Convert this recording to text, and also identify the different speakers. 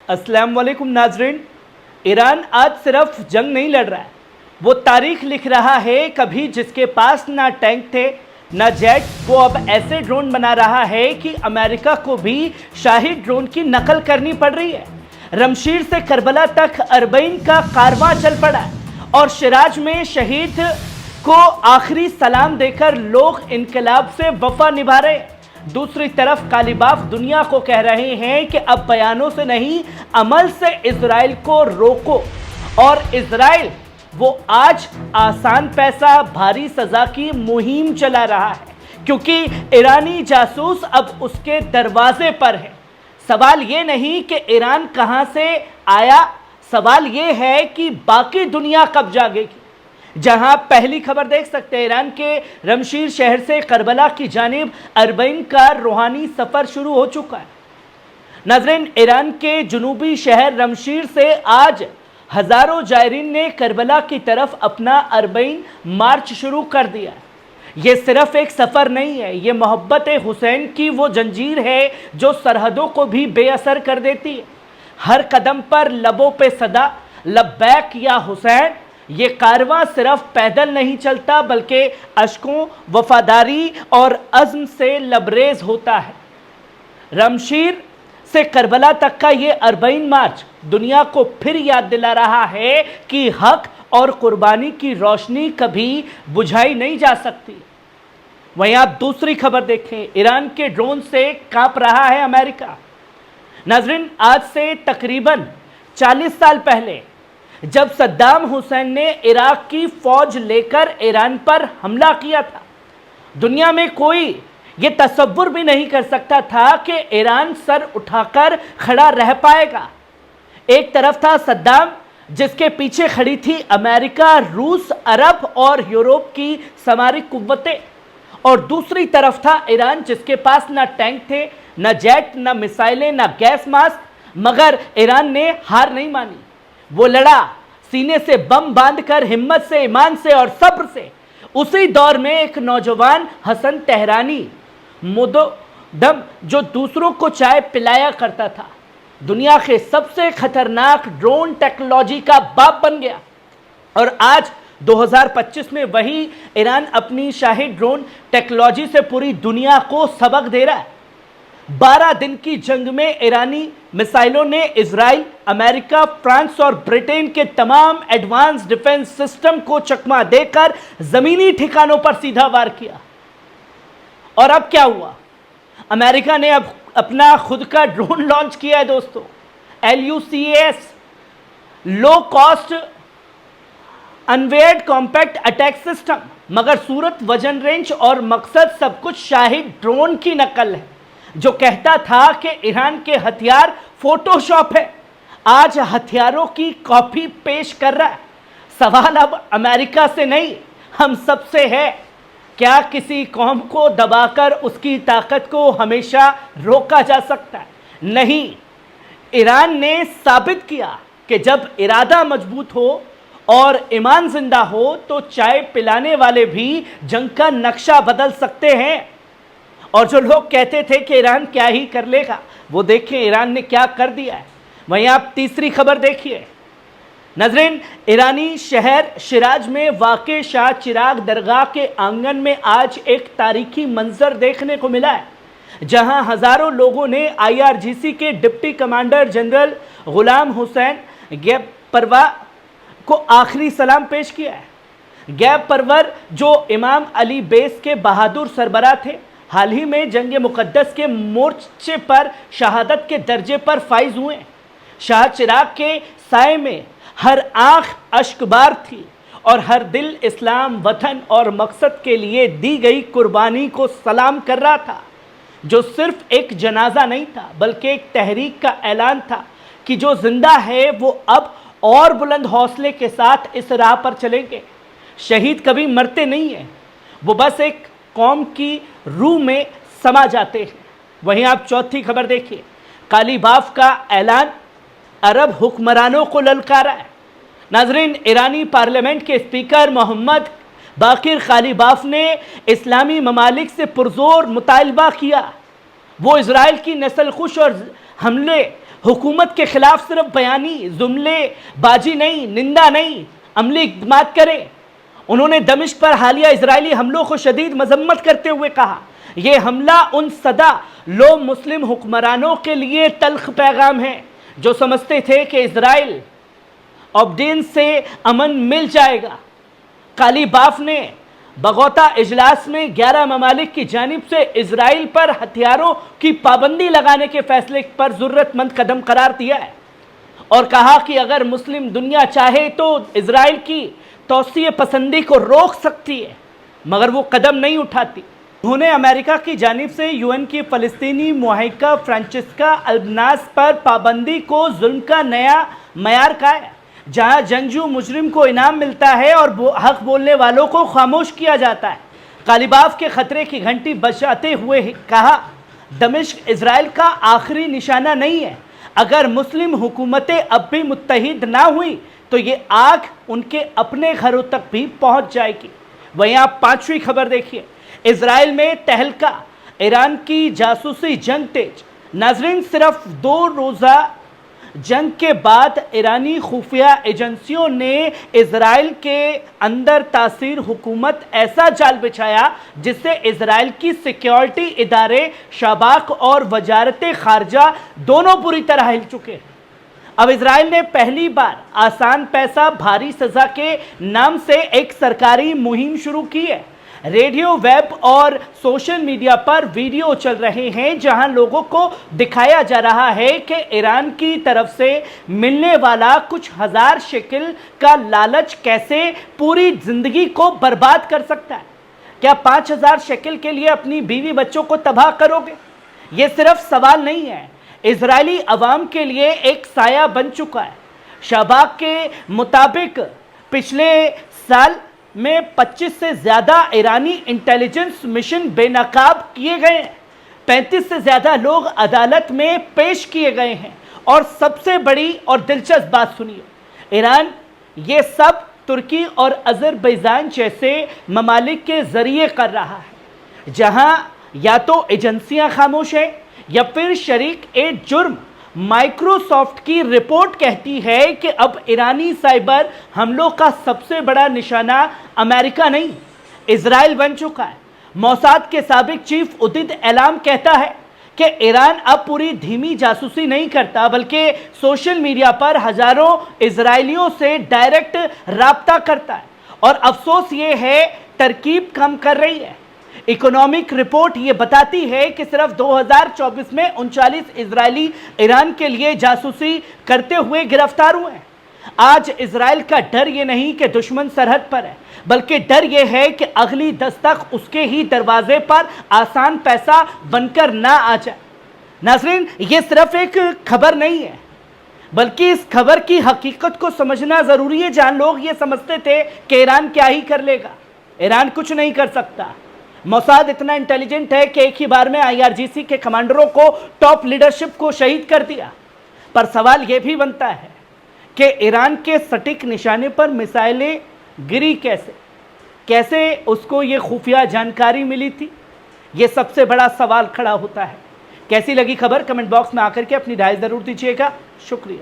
Speaker 1: अस्सलाम वालेकुम नाजरीन। ईरान आज सिर्फ जंग नहीं लड़ रहा है, वो तारीख लिख रहा है। कभी जिसके पास ना टैंक थे ना जेट, वो अब ऐसे ड्रोन बना रहा है कि अमेरिका को भी शाही ड्रोन की नकल करनी पड़ रही है। रमशीर से करबला तक अरबईन का कारवां चल पड़ा है और शिराज में शहीद को आखिरी सलाम देकर लोग इनकलाब से वफा निभा रहे हैं। दूसरी तरफ कालीबाफ दुनिया को कह रहे हैं कि अब बयानों से नहीं, अमल से इजराइल को रोको। और इजराइल वो आज आसान पैसा भारी सजा की मुहिम चला रहा है, क्योंकि ईरानी जासूस अब उसके दरवाजे पर है। सवाल ये नहीं कि ईरान कहां से आया, सवाल ये है कि बाकी दुनिया कब जागेगी। जहां पहली खबर देख सकते हैं, ईरान के रमशीर शहर से करबला की जानिब अरबईन का रूहानी सफर शुरू हो चुका है। नाज़रीन, ईरान के जुनूबी शहर रमशीर से आज हजारों जायरीन ने करबला की तरफ अपना अरबईन मार्च शुरू कर दिया है। ये सिर्फ एक सफर नहीं है, ये मोहब्बत हुसैन की वो जंजीर है जो सरहदों को भी बेअसर कर देती है। हर कदम पर लबों पे सदा लब्बैक या हुसैन। ये कारवां सिर्फ पैदल नहीं चलता, बल्कि अश्कों, वफादारी और अज़्म से लबरेज होता है। रमशीर से करबला तक का ये अरबईन मार्च दुनिया को फिर याद दिला रहा है कि हक और कुर्बानी की रोशनी कभी बुझाई नहीं जा सकती। वहीं आप दूसरी खबर देखें, ईरान के ड्रोन से कांप रहा है अमेरिका। नाज़रीन, आज से तकरीबन 40 साल पहले जब सद्दाम हुसैन ने इराक की फौज लेकर ईरान पर हमला किया था, दुनिया में कोई ये तसव्वुर भी नहीं कर सकता था कि ईरान सर उठाकर खड़ा रह पाएगा। एक तरफ था सद्दाम, जिसके पीछे खड़ी थी अमेरिका, रूस, अरब और यूरोप की सामरिक कुव्वतें, और दूसरी तरफ था ईरान, जिसके पास ना टैंक थे, ना जेट, ना मिसाइलें, ना गैस मास्क। मगर ईरान ने हार नहीं मानी, वो लड़ा, सीने से बम बांधकर, हिम्मत से, ईमान से और सब्र से। उसी दौर में एक नौजवान हसन तेहरानी मुदोदम, जो दूसरों को चाय पिलाया करता था, दुनिया के सबसे खतरनाक ड्रोन टेक्नोलॉजी का बाप बन गया। और आज 2025 में वही ईरान अपनी शाही ड्रोन टेक्नोलॉजी से पूरी दुनिया को सबक दे रहा है। 12 दिन की जंग में ईरानी मिसाइलों ने इजराइल, अमेरिका, फ्रांस और ब्रिटेन के तमाम एडवांस डिफेंस सिस्टम को चकमा देकर जमीनी ठिकानों पर सीधा वार किया। और अब क्या हुआ? अमेरिका ने अब अपना खुद का ड्रोन लॉन्च किया है दोस्तों, LUCAS, low cost uncrewed compact attack system. मगर सूरत, वजन, रेंज और मकसद सब कुछ शाही ड्रोन की नकल है। जो कहता था कि ईरान के हथियार फोटोशॉप है, आज हथियारों की कॉपी पेश कर रहा है। सवाल अब अमेरिका से नहीं, हम सब से है। क्या किसी कौम को दबाकर उसकी ताकत को हमेशा रोका जा सकता है? नहीं। ईरान ने साबित किया कि जब इरादा मजबूत हो और ईमान जिंदा हो तो चाय पिलाने वाले भी जंग का नक्शा बदल सकते हैं। और जो लोग कहते थे कि ईरान क्या ही कर लेगा, वो देखें ईरान ने क्या कर दिया है। वहीं आप तीसरी खबर देखिए। नाज़रीन, ईरानी शहर शिराज में वाक़े शाह चिराग दरगाह के आंगन में आज एक तारीखी मंजर देखने को मिला है, जहां हजारों लोगों ने IRGC के deputy commander general Ghulam Hussain गैब परवा को आखिरी सलाम पेश किया है। गैब परवर, जो इमाम अली बेस के बहादुर सरबराह थे, हाल ही में जंग मुकद्दस के मोर्चे पर शहादत के दर्जे पर फाइज हुए। शाह चिराग के साए में हर आंख अश्कबार थी और हर दिल इस्लाम, वतन और मकसद के लिए दी गई कुर्बानी को सलाम कर रहा था, जो सिर्फ एक जनाजा नहीं था बल्कि एक तहरीक का ऐलान था कि जो जिंदा है वो अब और बुलंद हौसले के साथ इस राह पर चलेंगे। शहीद कभी मरते नहीं हैं, वो बस एक कौम की रूह में समा जाते हैं। वहीं आप चौथी खबर देखिए, कालीबाफ का ऐलान अरब हुक्मरानों को ललकारा है। नाजरीन, ईरानी पार्लियामेंट के स्पीकर मोहम्मद बाकिर कालीबाफ ने इस्लामी ममालिक से पुरजोर मुतालबा किया वो इजराइल की नस्लकुश और हमले हुकूमत के खिलाफ सिर्फ बयानी जुमले बाजी नहीं, निंदा नहीं, अमली इक़दामात करे। उन्होंने दमिश्क पर हालिया इजरायली हमलों को शदीद मजम्मत करते हुए कहा, यह हमला उन सदा लो मुस्लिम हुक्मरानों के लिए तल्ख पैगाम है जो समझते थे कि इजराइल ऑब्डीन से अमन मिल जाएगा। काली बाफ ने बगौता इजलास में 11 ममालिक की जानिब से इजराइल पर हथियारों की पाबंदी लगाने के फैसले पर ज़रूरतमंद कदम करार दिया है और कहा कि अगर मुस्लिम दुनिया चाहे तो इजराइल की तौसीए पसंदी को रोक सकती है, मगर वो कदम नहीं उठाती। उन्होंने अमेरिका की जानिब से यूएन की फ़लस्तीनी मुहाइका फ्रांसिस्का अल्बनास पर पाबंदी को जुल्म का नया मयार कहा है, जहां जंगजू मुजरिम को इनाम मिलता है और हक बोलने वालों को खामोश किया जाता है। कालीबाफ के खतरे की घंटी बजाते हुए कहा, दमिश्क इजराइल का आखिरी निशाना नहीं है। अगर मुस्लिम हुकूमतें अब भी मुत्तहिद ना हुई तो ये आग उनके अपने घरों तक भी पहुंच जाएगी। वहीं आप 5वीं खबर देखिए, इजराइल में तहलका, ईरान की जासूसी जंग तेज। नाजरीन, सिर्फ 2 रोज़ा जंग के बाद ईरानी खुफिया एजेंसियों ने इजराइल के अंदर तासीर हुकूमत ऐसा जाल बिछाया जिससे इजराइल की सिक्योरिटी इदारे शबाक और वजारत खारजा दोनों बुरी तरह हिल चुके हैं। अब इजराइल ने पहली बार आसान पैसा भारी सजा के नाम से एक सरकारी मुहिम शुरू की है। रेडियो, वेब और सोशल मीडिया पर वीडियो चल रहे हैं जहां लोगों को दिखाया जा रहा है कि ईरान की तरफ से मिलने वाला कुछ हजार शेकिल का लालच कैसे पूरी जिंदगी को बर्बाद कर सकता है। क्या 5000 शेकिल के लिए अपनी बीवी बच्चों को तबाह करोगे? ये सिर्फ सवाल नहीं है, इजरायली अवाम के लिए एक साया बन चुका है। शबाक के मुताबिक पिछले साल में 25 से ज़्यादा ईरानी इंटेलिजेंस मिशन बेनकाब किए गए हैं। 35 से ज़्यादा लोग अदालत में पेश किए गए हैं। और सबसे बड़ी और दिलचस्प बात सुनिए, ईरान ये सब तुर्की और अज़रबैजान जैसे ममालिक के ज़रिए कर रहा है, जहां या तो एजेंसियां खामोश हैं या फिर शरीक ए जुर्म माइक्रोसॉफ्ट की रिपोर्ट कहती है कि अब ईरानी साइबर हमलों का सबसे बड़ा निशाना अमेरिका नहीं, इजराइल बन चुका है। मोसाद के साबिक चीफ उदिद एलाम कहता है कि ईरान अब पूरी धीमी जासूसी नहीं करता, बल्कि सोशल मीडिया पर हजारों इजरायलियों से डायरेक्ट राब्ता करता है। और अफसोस ये है, तरकीब कम कर रही है। इकोनॉमिक रिपोर्ट ये बताती है कि सिर्फ 2024 में 39 इजरायली ईरान के लिए जासूसी करते हुए गिरफ्तार हुए हैं। आज इजराइल का डर ये नहीं कि दुश्मन सरहद पर है, बल्कि डर ये है कि अगली दस्तक उसके ही दरवाजे पर आसान पैसा बनकर ना आ जाए। नाज़रीन, ये सिर्फ एक खबर नहीं है, बल्कि इस खबर की हकीकत को समझना ज़रूरी है। जहां लोग ये समझते थे कि ईरान क्या ही कर लेगा, ईरान कुछ नहीं कर सकता। मोसाद इतना इंटेलिजेंट है कि एक ही बार में IRGC के कमांडरों को, टॉप लीडरशिप को शहीद कर दिया। पर सवाल यह भी बनता है कि ईरान के सटीक निशाने पर मिसाइलें गिरी कैसे उसको ये खुफिया जानकारी मिली थी, ये सबसे बड़ा सवाल खड़ा होता है। कैसी लगी खबर? कमेंट बॉक्स में आकर के अपनी राय ज़रूर दीजिएगा। शुक्रिया।